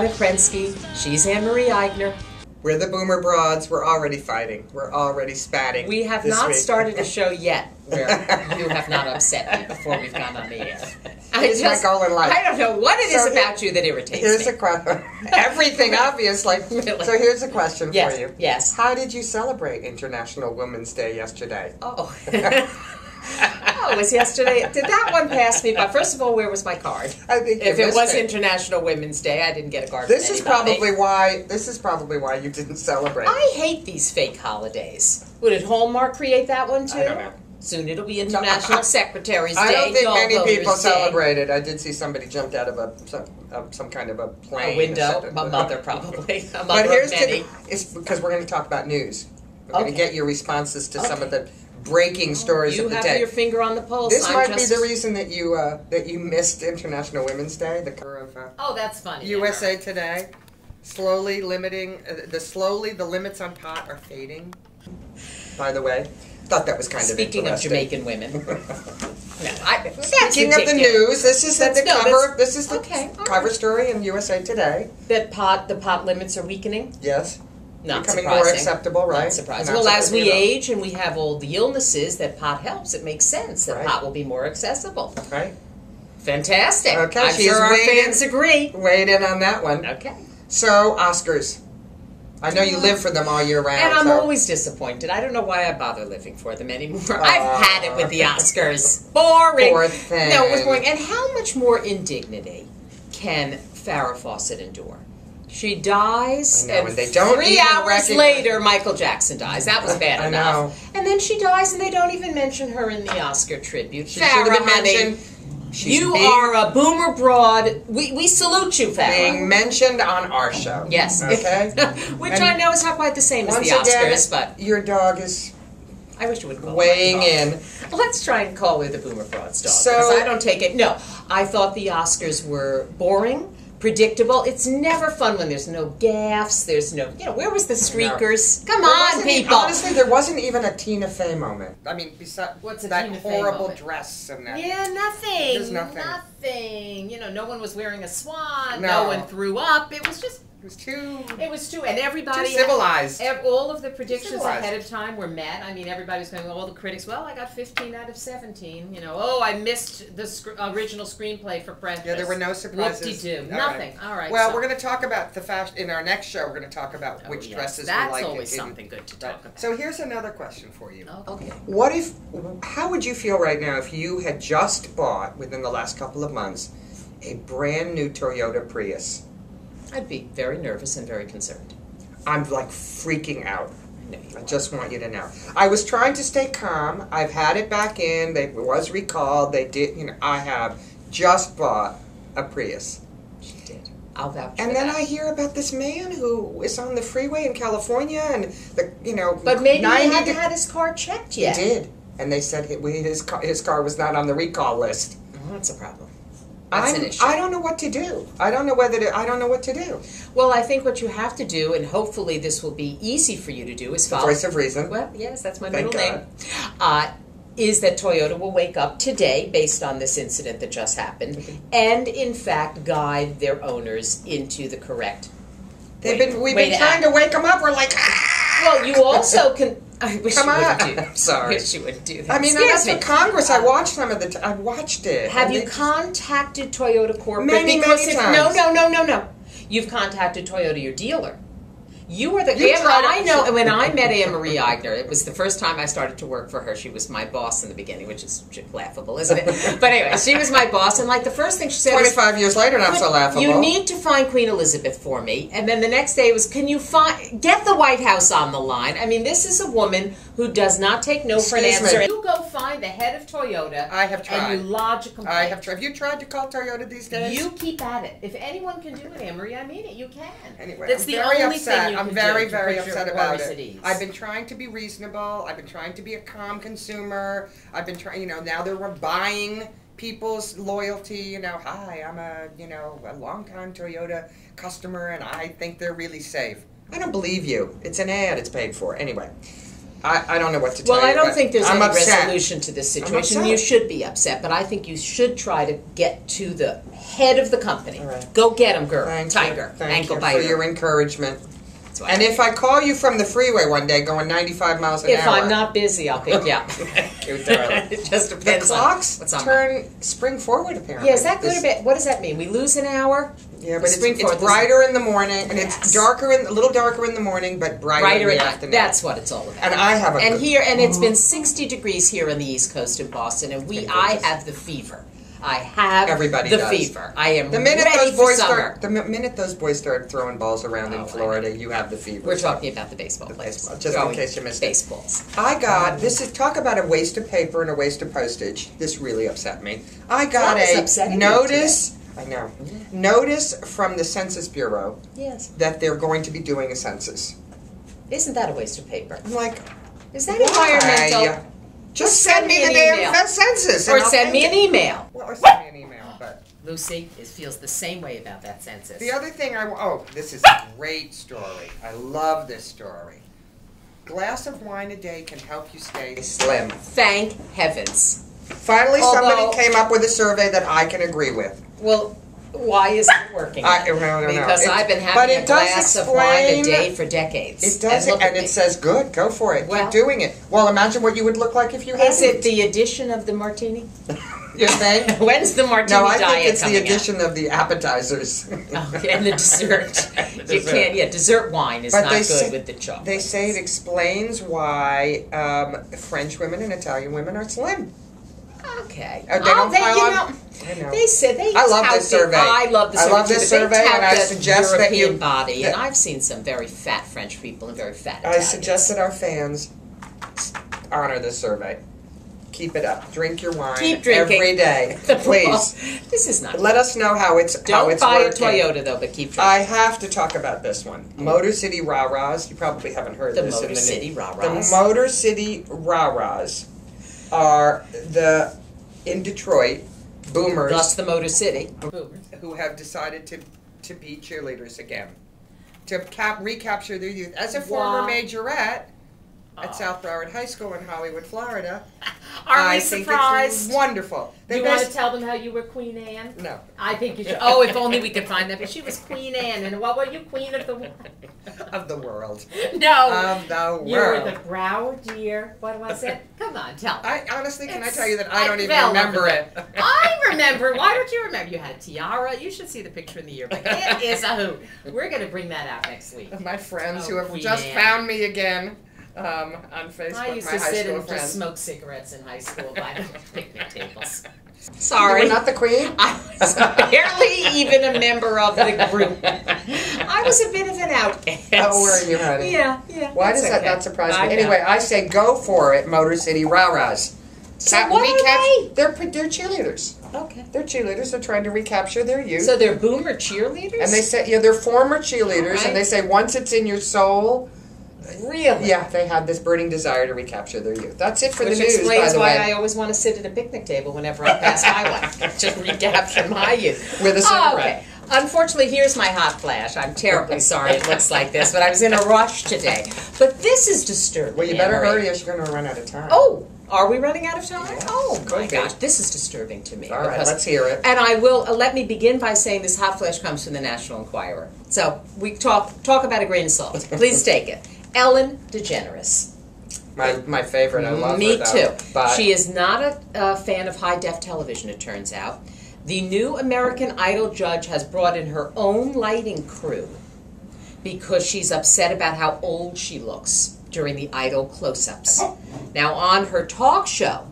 Janet Prensky. She's Anne-Marie Eigner. We're the Boomer Broads. We're already fighting. We're already spatting. We have this not week. started a show yet where you have not upset me before we've gone on the air. Here's my goal in life. I don't know what it is about you that irritates Here's me. a question. Everything, obviously. Really? So here's a question Yes, for you. yes. How did you celebrate International Women's Day yesterday? Oh. Oh, it was yesterday. Did that one pass me by? First of all, where was my card? I think if you it was missed International Women's Day, I didn't get a card. This from is anybody. probably why you didn't celebrate. I hate these fake holidays. Did Hallmark create that one too? I don't know. Soon it'll be International Secretary's Day. I don't think many Dog people Owners Day. celebrated. I did see somebody jumped out of some kind of a plane. A window. My mother probably. A But mother here's of many. it's because we're going to talk about news. We're going to Okay. get your responses to some of the breaking stories You of the have day. your finger on the pulse. This I'm might just... be the reason that you missed International Women's Day. The cover of Oh, that's funny. USA Today, slowly the limits on pot are fading. By the way, thought that was kind Speaking of of interesting. Jamaican women. No, Speaking of the news, this is the cover. This is the okay, cover story in USA Today. That the pot limits are weakening. Yes. Not Becoming surprising. more acceptable, right? Not surprising. Not Well, as we surprising at all. age and we have all the illnesses that pot helps, it makes sense that Right. pot will be more accessible. Right. Fantastic. Okay, I'm she's sure our weighed fans agree. Weighed in on that one. Okay. So, Oscars. I know you live for them all year round. And I'm so. always disappointed. I don't know why I bother living for them anymore. I've had it with the Oscars. Boring. Poor thing. No, it was boring. And how much more indignity can Farrah Fawcett endure? She dies, I know, and they don't 3 even hours recognize- later, Michael Jackson dies. That was bad I enough. know. And then she dies, and they don't even mention her in the Oscar tribute. She should have Farrah, been honey, mentioned. She's you being- are a boomer broad. We salute you, Farrah. being mentioned on our show. Yes. Okay. Which And I know is not quite the same as Once the Oscars, again, but your dog is I wish you would call weighing her my dog. in. Let's try and call her the Boomer Broads dog. So- because I don't take it. No, I thought the Oscars were boring, predictable. It's never fun when there's no gaffes. There's no, where was the streakers? Come There on, wasn't e- people. Honestly, there wasn't even a Tina Fey moment. I mean, besides What's a that Tina Fey horrible moment? dress and that. Yeah, nothing. There's nothing. Nothing. No one was wearing a swan. No. No one threw up. It was just. It was too And everybody. too civilized. All of the predictions Civilized. ahead of time were met. I mean, everybody was going, all the critics, well, I got 15 out of 17. Oh, I missed the original screenplay for Prentice. Yeah, there were no surprises. Whoop-de-doo. All Nothing. All right. Well, so- we're going to talk about the fashion in our next show. We're going to talk about Oh, which yes, dresses that's we like. always something good to talk about. So here's another question for you. Okay. How would you feel right now if you had just bought within the last couple of months a brand new Toyota Prius? I'd be very nervous and very concerned. I'm like freaking out. I know you I are. just want you to know. I was trying to stay calm. I've had it back in. It was recalled. They did. I have just bought a Prius. She did. I'll vouch for And then that. I hear about this man who is on the freeway in California, and But maybe he 90 hadn't had his car checked He yet. did, and they said his car was not on the recall list. Oh, that's a problem. That's an issue. I don't know what to do. I don't know what to do. Well, I think what you have to do, and hopefully this will be easy for you to do, is The follow. voice of reason. Well, yes, that's my Thank middle name. Is that Toyota will wake up today, based on this incident that just happened, and in fact guide their owners into the correct. We've way been to trying act. to wake them up. We're like, ah! Well, you also can. I wish Come you wouldn't on. do that. I'm sorry. I wish you wouldn't do that. I mean, Excuse that's me. what Congress. I watched some of the. I watched it. Have and you they- contacted Toyota corporate? Many, because many if, times. No. You've contacted Toyota, your dealer. You are the. You tried to- I know. And when I met Anne-Marie Eigner, it was the first time I started to work for her. She was my boss in the beginning, which is laughable, isn't it? But anyway, she was my boss, and like the first thing she said was, 25 years later, not so laughable. you need to find Queen Elizabeth for me. And then the next day was, can you get the White House on the line? I mean, this is a woman who does not take no for an Excuse answer. me. You go find the head of Toyota. I have tried. And you lodge a complaint. I have tried. Have you tried to call Toyota these days? You keep at it. If anyone can do it, Anne-Marie, I mean it. You can. Anyway, That's I'm the very only upset. thing you I'm can very, do to very put your upset about worries at it. ease. I've been trying to be reasonable. I've been trying to be a calm consumer. I've been trying. Now they're buying people's loyalty. Hi, I'm a longtime Toyota customer, and I think they're really safe. I don't believe you. It's an ad. It's paid for anyway. I don't know what to tell Well, you. I don't but think there's I'm any upset. resolution to this situation. upset. You should be upset, but I think you should try to get to the head of the company. All right. Go get him, girl. Thank Tiger. you. Thank Ankle you biter. for your encouragement. That's why And if I call you from the freeway one day going 95 miles an if hour. I'm not busy, I'll pick you up. Cute, darling. It just The depends on clocks what's on. spring forward, apparently. Yeah, is that good This- or bad? What does that mean? We lose an hour? Yeah, The but spring it's forward, this- brighter in the morning, and Yes. it's darker, a little darker in the morning, but brighter in the afternoon. That's what it's all about. And I have a And good- here, and it's been 60 degrees here on the East Coast in Boston, and I have the fever. I have Everybody the does. fever. I am The minute ready those boys for summer. start, minute those boys start throwing balls around Oh, in I Florida, you have the fever. We're talking about the baseball The players. baseball, just in Throwing case you missed it. baseballs. I got this is talk about a waste of paper and a waste of postage. This really upset me. I got That is a upsetting you notice. I know. Notice from the Census Bureau Yes. that they're going to be doing a census. Isn't that a waste of paper? I'm like, Is that why? environmental? Just Send send me me the an damn email. census, Or and I'll send me take an it. email. Well, or send me an email, but. Lucy feels the same way about that census. The other thing this is a great story. I love this story. Glass of wine a day can help you stay slim. Thank heavens. Finally, Although- somebody came up with a survey that I can agree with. Well, why isn't it working? I don't know. Because I've been but having it a does glass of wine a explain- day for decades. It does, look and at me. it says, good, go for it. Well- Keep doing it. Well, imagine what you would look like if you hadn't. Is it the addition of the martini? You think? When's the martini No, I diet think it's the coming addition of the appetizers. out? Oh, and the dessert. You Dessert. can't. Yeah, dessert wine is But not they good say- with the chocolate. They say it explains why French women and Italian women are slim. Okay. They don't pile on- know, I know. They said they. I love tout this survey. I love the I survey. love too, this but survey, they tout and I the suggest that European you- body, and that- I've seen some very fat French people and very fat I Italians. suggest that our fans honor this survey. Keep it up. Drink your wine Keep drinking. every day, please. This is not. Let us know how it's Don't it's buy working. a Toyota though, but keep drinking. I have to talk about this one. Motor City Rah-Rahs. You probably haven't heard The this. Motor in the City news. Rah-Rahs. The Motor City Rah-Rahs are in Detroit, boomers Thus the Motor City. who have decided to be cheerleaders again. To recapture their youth. As a former Wow. majorette at South Broward High School in Hollywood, Florida, Are we I think surprised? it's wonderful. They You want to best- tell them how you were Queen Anne? No. I think you should. Oh, if only we could find that. But she was Queen Anne, and what were you, Queen of the world? Of the world. No, Of the you were world. the Broward Deer. What was it? Come on, tell me. I honestly, can I It's tell you that I don't even fell remember over it? I remember. Why don't you remember? You had a tiara. You should see the picture in the yearbook. It is a hoot. We're going to bring that out next week. My friends Oh, who have Queen just Anne. found me again on Facebook, I used my to high sit school and friends. just smoke cigarettes in high school by the picnic tables. Sorry. You were not the queen? I was barely even a member of the group. I was a bit of an outcast. Oh, were you, honey? Yeah. Why that's does that okay. not surprise I me? know. Anyway, I say go for it, Motor City Rah-Rahs. So what are they? They're cheerleaders. Okay. They're cheerleaders. They're trying to recapture their youth. So they're boomer cheerleaders? and they say, they're former cheerleaders, Alright. and they say once it's in your soul, Really? yeah, they have this burning desire to recapture their youth. That's it for Which the news, by explains the why way. I always want to sit at a picnic table whenever I pass by one. Just recapture my youth. With a Oh, cigarette. okay. Unfortunately, here's my hot flash. I'm terribly sorry it looks like this, but I was in a rush today. But this is disturbing. Well, you better Anne-Marie. hurry or you're going to run out of time. Oh, are we running out of time? Yeah, Oh my could be. gosh, this is disturbing to me. All right, because- let's hear it. And I will let me begin by saying this hot flash comes from the National Enquirer. So we talk about a grain of salt. Please take it. Ellen DeGeneres. My favorite. I love Me her, though. too. But She is not a fan of high def television, it turns out. The new American Idol judge has brought in her own lighting crew because she's upset about how old she looks during the Idol close-ups. Now, on her talk show,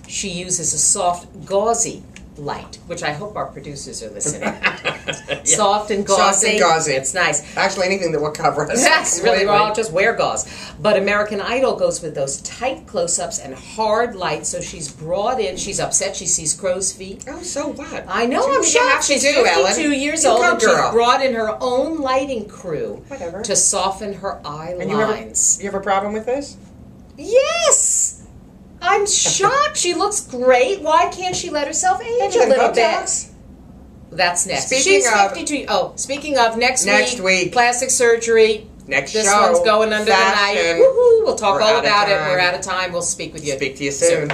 she uses a soft, gauzy light, which I hope our producers are listening. Soft and gauzy. Soft and gauzy. It's nice. Actually, anything that will cover us. Yes, really, completely. we're all just wear gauze. But American Idol goes with those tight close-ups and hard lights, so she's brought in, she's upset, she sees crow's feet. Oh, so what? I know, Do I'm what you have shocked. to She's do, 52 Ellen. years You old, go, and she's girl. brought in her own lighting crew Whatever. to soften her eye And lines. you have a problem with this? Yes! I'm shocked. She looks great. Why can't she let herself age a Then little bit? Botox. That's next. Speaking She's of- 52. Oh, speaking of, next Next week. plastic surgery, Next This show, one's going under the fashion. night. Woohoo! We'll talk We're all out of about it. time. We're out of time. We'll speak with you Speak to you soon.